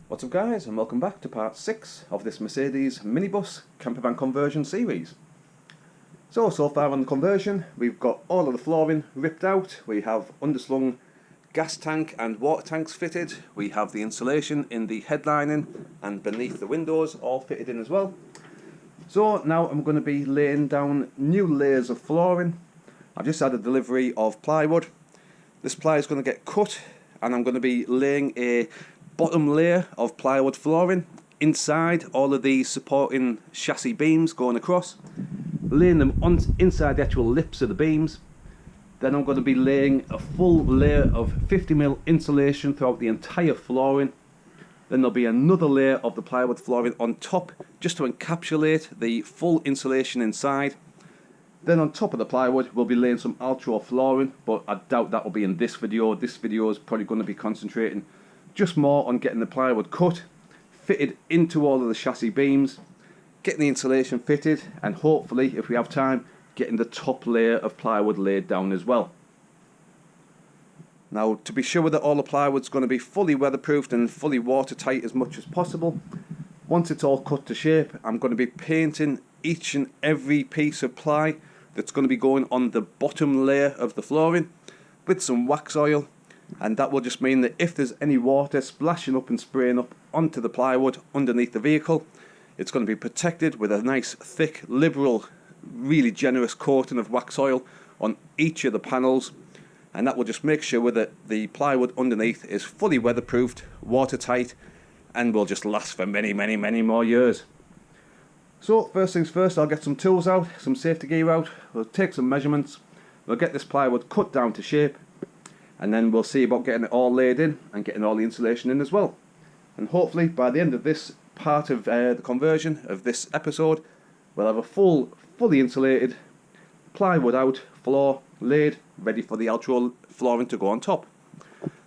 What's up guys, and welcome back to part 6 of this Mercedes minibus campervan conversion series. So far on the conversion, we've got all of the flooring ripped out, we have underslung gas tank and water tanks fitted, we have the insulation in the headlining and beneath the windows all fitted in as well. So now I'm going to be laying down new layers of flooring. I've just had a delivery of plywood. This ply is going to get cut and I'm going to be laying a bottom layer of plywood flooring inside all of these supporting chassis beams going across, laying them on inside the actual lips of the beams. Then I'm going to be laying a full layer of 50mm insulation throughout the entire flooring. Then there'll be another layer of the plywood flooring on top just to encapsulate the full insulation inside. Then on top of the plywood we'll be laying some Altrow flooring, but I doubt that will be in this video. This video is probably going to be concentrating just more on getting the plywood cut, fitted into all of the chassis beams, getting the insulation fitted, and hopefully, if we have time, getting the top layer of plywood laid down as well. Now, to be sure that all the plywood's going to be fully weatherproofed and fully watertight as much as possible, once it's all cut to shape, I'm going to be painting each and every piece of ply that's going to be going on the bottom layer of the flooring with some Waxoyl. And that will just mean that if there's any water splashing up and spraying up onto the plywood underneath the vehicle, it's going to be protected with a nice thick, liberal, really generous coating of Waxoyl on each of the panels, and that will just make sure that the plywood underneath is fully weatherproofed, watertight, and will just last for many more years. So first things first, I'll get some tools out, some safety gear out, we'll take some measurements, we'll get this plywood cut down to shape, and then we'll see about getting it all laid in and getting all the insulation in as well. And hopefully by the end of this part of the conversion of this episode, we'll have a fully insulated, plywood out floor laid, ready for the Altrow flooring to go on top.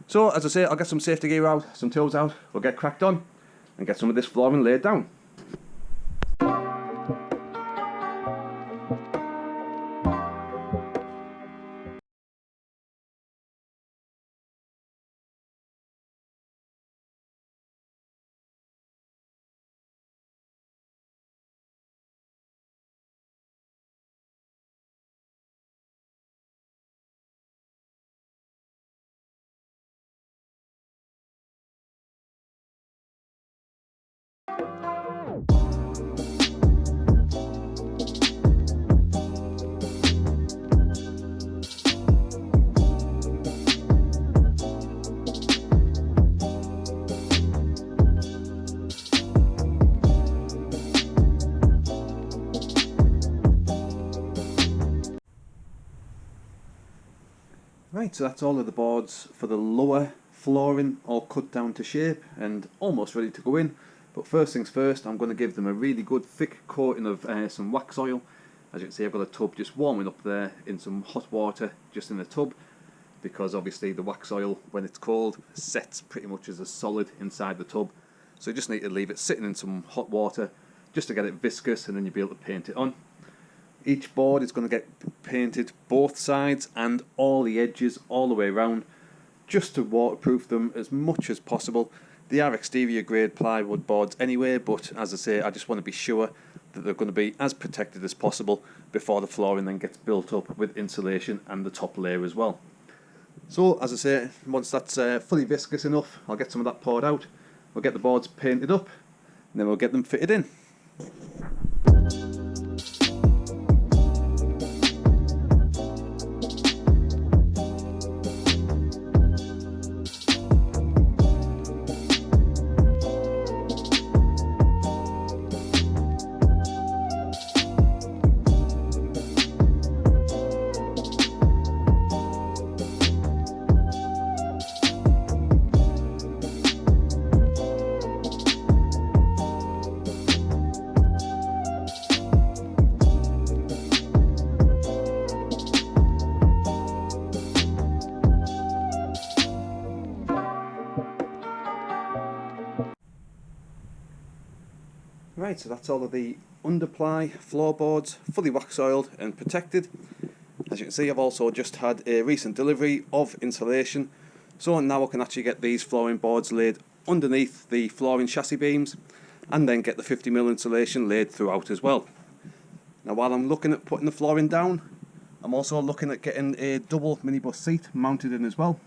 So as I say, I'll get some safety gear out, some tools out, we'll get cracked on and get some of this flooring laid down. Right, so that's all of the boards for the lower flooring all cut down to shape and almost ready to go in. But first things first, I'm going to give them a really good thick coating of some Waxoyl. As you can see, I've got a tub just warming up there in some hot water just in the tub, because obviously the Waxoyl, when it's cold, sets pretty much as a solid inside the tub. So you just need to leave it sitting in some hot water just to get it viscous, and then you'll be able to paint it on. Each board is going to get painted both sides and all the edges all the way around, just to waterproof them as much as possible. They are exterior grade plywood boards anyway, but as I say, I just want to be sure that they're going to be as protected as possible before the flooring then gets built up with insulation and the top layer as well. So as I say, once that's fully viscous enough, I'll get some of that poured out, we'll get the boards painted up, and then we'll get them fitted in. Right, so that's all of the underply floorboards fully Waxoyled and protected. As you can see, I've also just had a recent delivery of insulation, so now I can actually get these flooring boards laid underneath the flooring chassis beams, and then get the 50mm insulation laid throughout as well. Now while I'm looking at putting the flooring down, I'm also looking at getting a double minibus seat mounted in as well.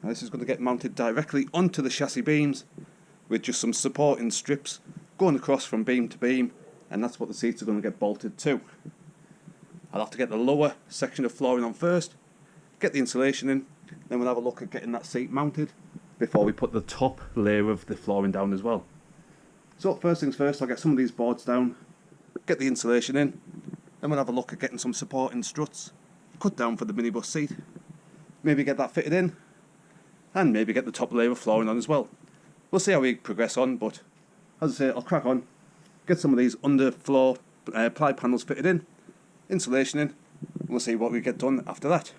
Now this is going to get mounted directly onto the chassis beams with just some supporting strips going across from beam to beam, and that's what the seats are going to get bolted to. I'll have to get the lower section of flooring on first, get the insulation in, then we'll have a look at getting that seat mounted before we put the top layer of the flooring down as well. So first things first, I'll get some of these boards down, get the insulation in, then we'll have a look at getting some supporting struts cut down for the minibus seat, maybe get that fitted in, and maybe get the top layer of flooring on as well. We'll see how we progress on, but as I say, I'll crack on, get some of these underfloor ply panels fitted in, insulation in, and we'll see what we get done after that.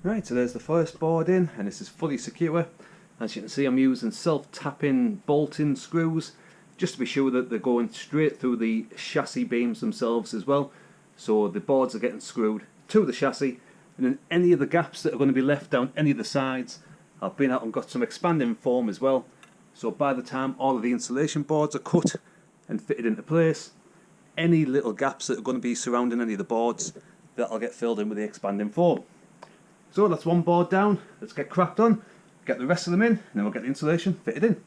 Right, so there's the first board in, and this is fully secure. As you can see, I'm using self-tapping bolting screws just to be sure that they're going straight through the chassis beams themselves as well. So the boards are getting screwed to the chassis, and then any of the gaps that are going to be left down any of the sides, I've been out and got some expanding foam as well. So by the time all of the insulation boards are cut and fitted into place, any little gaps that are going to be surrounding any of the boards, that'll get filled in with the expanding foam. So that's one board down, let's get cracked on, get the rest of them in, and then we'll get the insulation fitted in.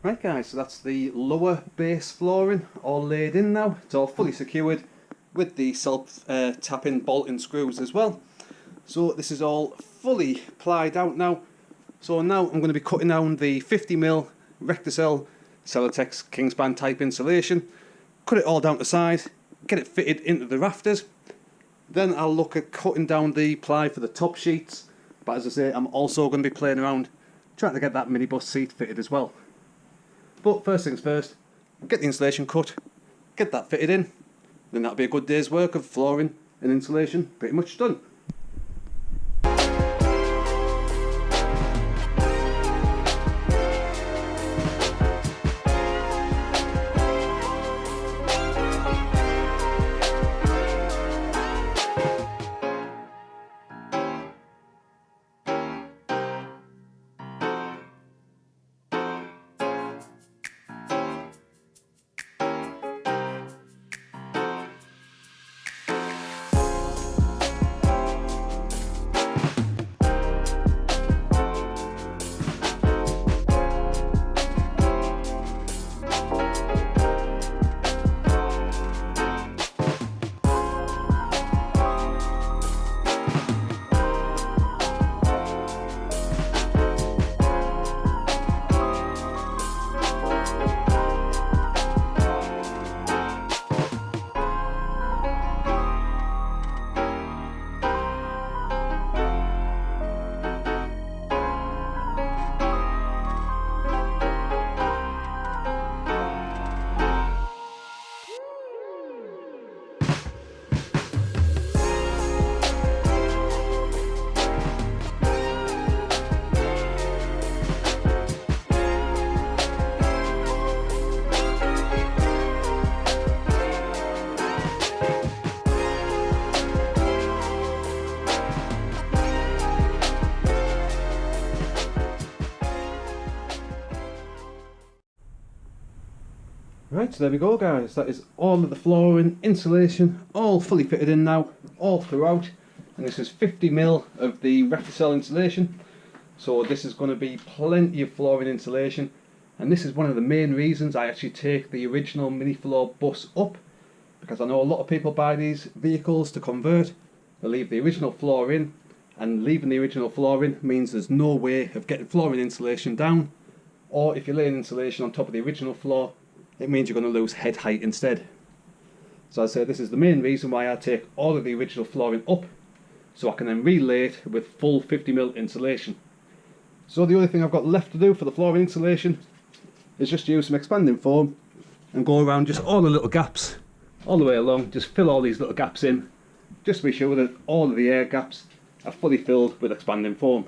Right guys, so that's the lower base flooring all laid in now. It's all fully secured with the self-tapping bolting screws as well. So this is all fully plied out now. So now I'm going to be cutting down the 50mm Recticel Celotex Kingspan type insulation, cut it all down to size, get it fitted into the rafters. Then I'll look at cutting down the ply for the top sheets, but as I say, I'm also going to be playing around trying to get that minibus seat fitted as well. But first things first, get the insulation cut, get that fitted in, then that'll be a good day's work of flooring and insulation pretty much done. Right, so there we go guys, that is all of the flooring, insulation, all fully fitted in now, all throughout, and this is 50mm of the Recticel insulation, so this is going to be plenty of flooring insulation, and this is one of the main reasons I actually take the original mini floor bus up, because I know a lot of people buy these vehicles to convert, they leave the original floor in, and leaving the original floor in means there's no way of getting flooring insulation down, or if you're laying insulation on top of the original floor, it means you're going to lose head height instead. So I say this is the main reason why I take all of the original flooring up, so I can then relay it with full 50mm insulation. So the only thing I've got left to do for the flooring insulation is just use some expanding foam and go around just all the little gaps, all the way along, just fill all these little gaps in, just to be sure that all of the air gaps are fully filled with expanding foam.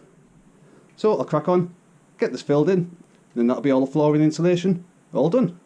So I'll crack on, get this filled in, and then that'll be all the flooring insulation all done.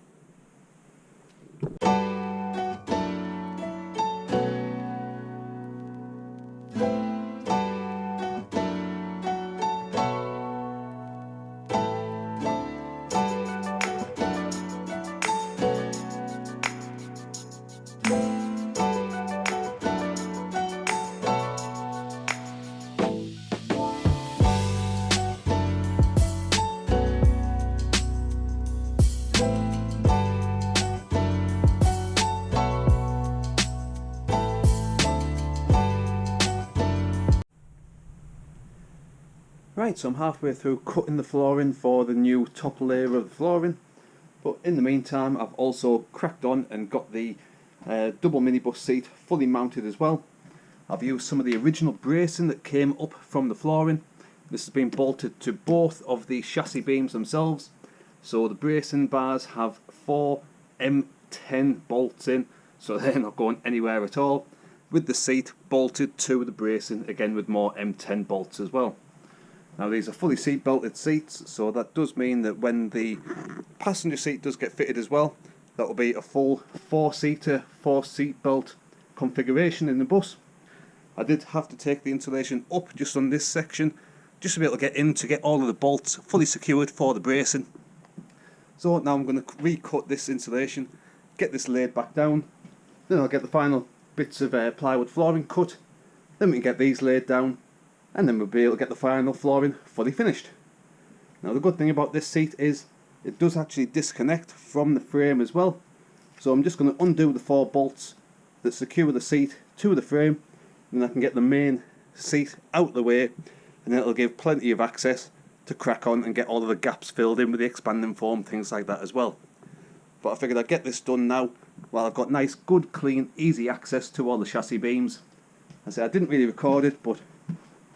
Right, so I'm halfway through cutting the flooring for the new top layer of the flooring, but in the meantime I've also cracked on and got the double minibus seat fully mounted as well. I've used some of the original bracing that came up from the flooring. This has been bolted to both of the chassis beams themselves, so the bracing bars have 4 M10 bolts in, so they're not going anywhere at all, with the seat bolted to the bracing, again with more M10 bolts as well. Now these are fully seat belted seats, so that does mean that when the passenger seat does get fitted as well, that will be a full 4-seater, 4-seat belt configuration in the bus. I did have to take the insulation up just on this section, just to be able to get in to get all of the bolts fully secured for the bracing. So now I'm going to recut this insulation, get this laid back down, then I'll get the final bits of plywood flooring cut, then we can get these laid down, and then we'll be able to get the final flooring fully finished. Now the good thing about this seat is it does actually disconnect from the frame as well, so I'm just going to undo the 4 bolts that secure the seat to the frame, and I can get the main seat out the way, and it'll give plenty of access to crack on and get all of the gaps filled in with the expanding foam, things like that as well. But I figured I'd get this done now while I've got nice, good, clean, easy access to all the chassis beams. I say I didn't really record it, but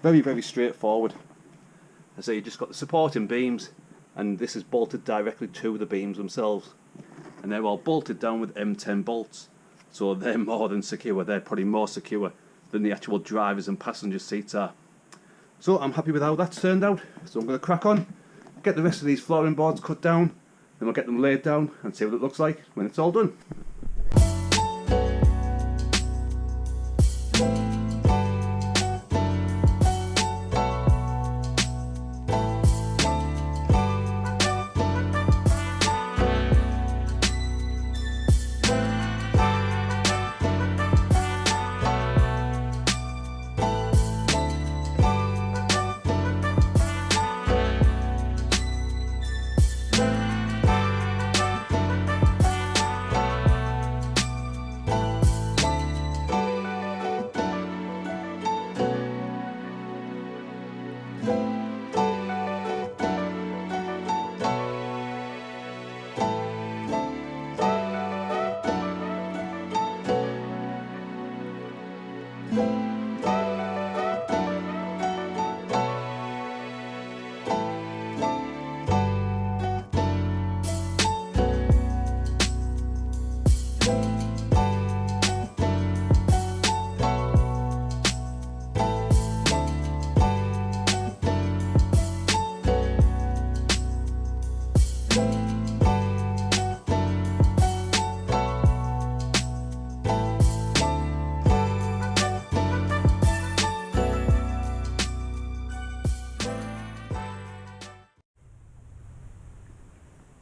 very, very straightforward. I say you just got the supporting beams, and this is bolted directly to the beams themselves, and they're all bolted down with M10 bolts, so they're more than secure. They're probably more secure than the actual drivers and passenger seats are. So I'm happy with how that's turned out, so I'm going to crack on, get the rest of these flooring boards cut down, then we'll get them laid down and see what it looks like when it's all done.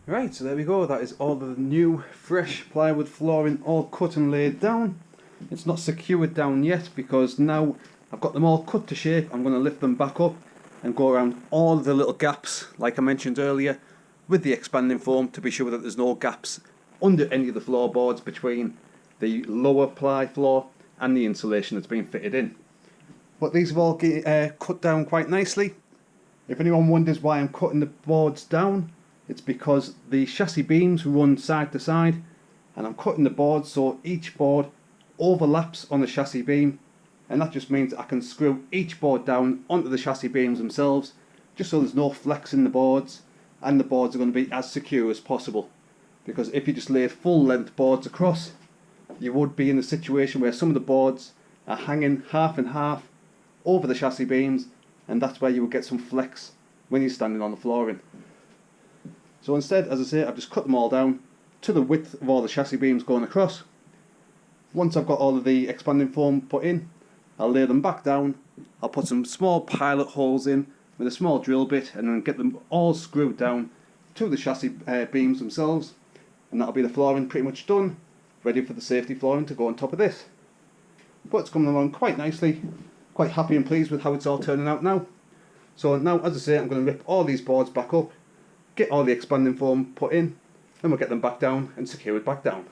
Right, so there we go, that is all the new fresh plywood flooring all cut and laid down. It's not secured down yet because now I've got them all cut to shape. I'm going to lift them back up and go around all the little gaps like I mentioned earlier with the expanding foam to be sure that there's no gaps under any of the floorboards between the lower ply floor and the insulation that's been fitted in. But these have all cut down quite nicely. If anyone wonders why I'm cutting the boards down, it's because the chassis beams run side to side, and I'm cutting the boards so each board overlaps on the chassis beam, and that just means I can screw each board down onto the chassis beams themselves, just so there's no flex in the boards, and the boards are going to be as secure as possible. Because if you just laid full length boards across, you would be in a situation where some of the boards are hanging half and half over the chassis beams, and that's where you would get some flex when you're standing on the flooring. So instead, as I say, I've just cut them all down to the width of all the chassis beams going across. Once I've got all of the expanding foam put in, I'll lay them back down. I'll put some small pilot holes in with a small drill bit and then get them all screwed down to the chassis beams themselves, and that'll be the flooring pretty much done, ready for the safety flooring to go on top of this. But it's coming along quite nicely, quite happy and pleased with how it's all turning out now. So now, as I say, I'm going to rip all these boards back up, get all the expanding foam put in, and we'll get them back down and secure it back down.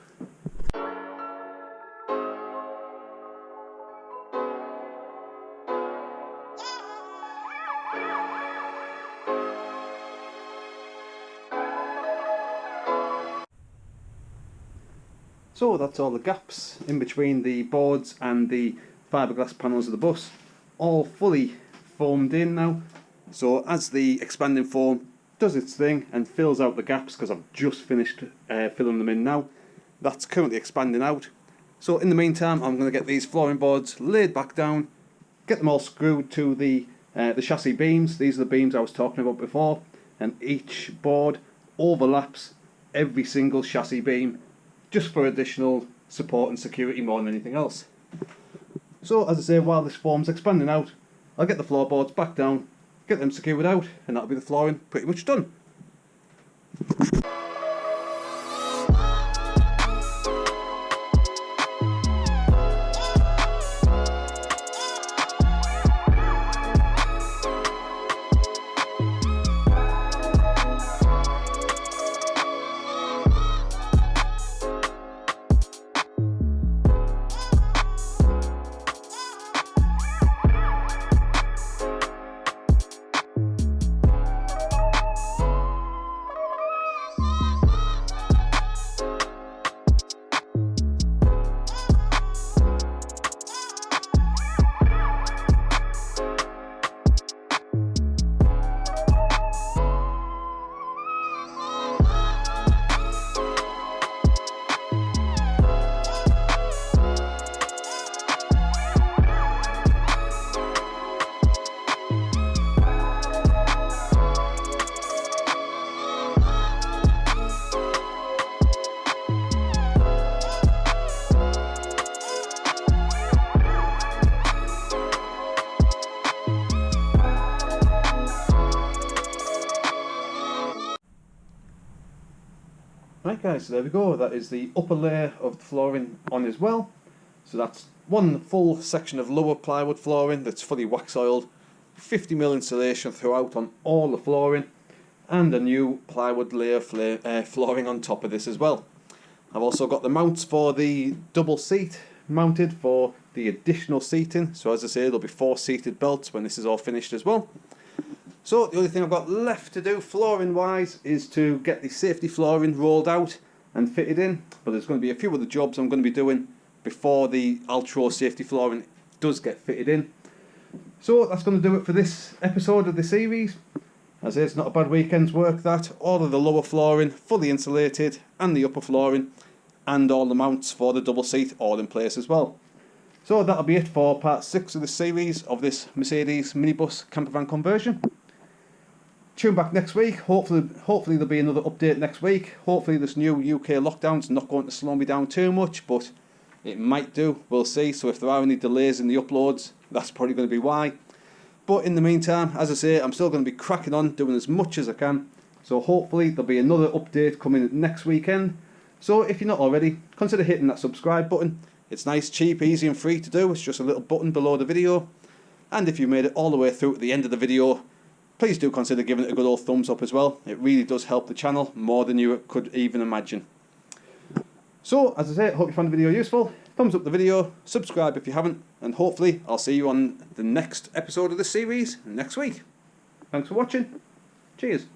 So that's all the gaps in between the boards and the fiberglass panels of the bus, all fully foamed in now. So as the expanding foam does its thing and fills out the gaps, because I've just finished filling them in now, that's currently expanding out. So in the meantime, I'm going to get these flooring boards laid back down, get them all screwed to the chassis beams. These are the beams I was talking about before, and each board overlaps every single chassis beam, just for additional support and security more than anything else. So as I say, while this foam's expanding out, I'll get the floorboards back down, get them secured out, and that'll be the flooring pretty much done. Right guys, so there we go, that is the upper layer of the flooring on as well. So that's one full section of lower plywood flooring that's fully Waxoyled, 50mm insulation throughout on all the flooring, and a new plywood layer flooring on top of this as well. I've also got the mounts for the double seat mounted for the additional seating, so as I say there'll be 4 seated belts when this is all finished as well. So the only thing I've got left to do flooring wise is to get the safety flooring rolled out and fitted in, but there's going to be a few other jobs I'm going to be doing before the Altro safety flooring does get fitted in. So that's going to do it for this episode of the series. As it's not a bad weekend's work that. All of the lower flooring fully insulated and the upper flooring and all the mounts for the double seat all in place as well. So that'll be it for part 6 of the series of this Mercedes minibus campervan conversion. Tune back next week. Hopefully there'll be another update next week. Hopefully this new UK lockdown's not going to slow me down too much, but it might do, we'll see. So if there are any delays in the uploads, that's probably going to be why. But in the meantime, as I say, I'm still going to be cracking on, doing as much as I can. So hopefully there'll be another update coming next weekend. So if you're not already, consider hitting that subscribe button. It's nice, cheap, easy and free to do. It's just a little button below the video. And if you made it all the way through to the end of the video, please do consider giving it a good old thumbs up as well. It really does help the channel more than you could even imagine. So, as I say, I hope you found the video useful. Thumbs up the video, subscribe if you haven't, and hopefully I'll see you on the next episode of this series next week. Thanks for watching. Cheers.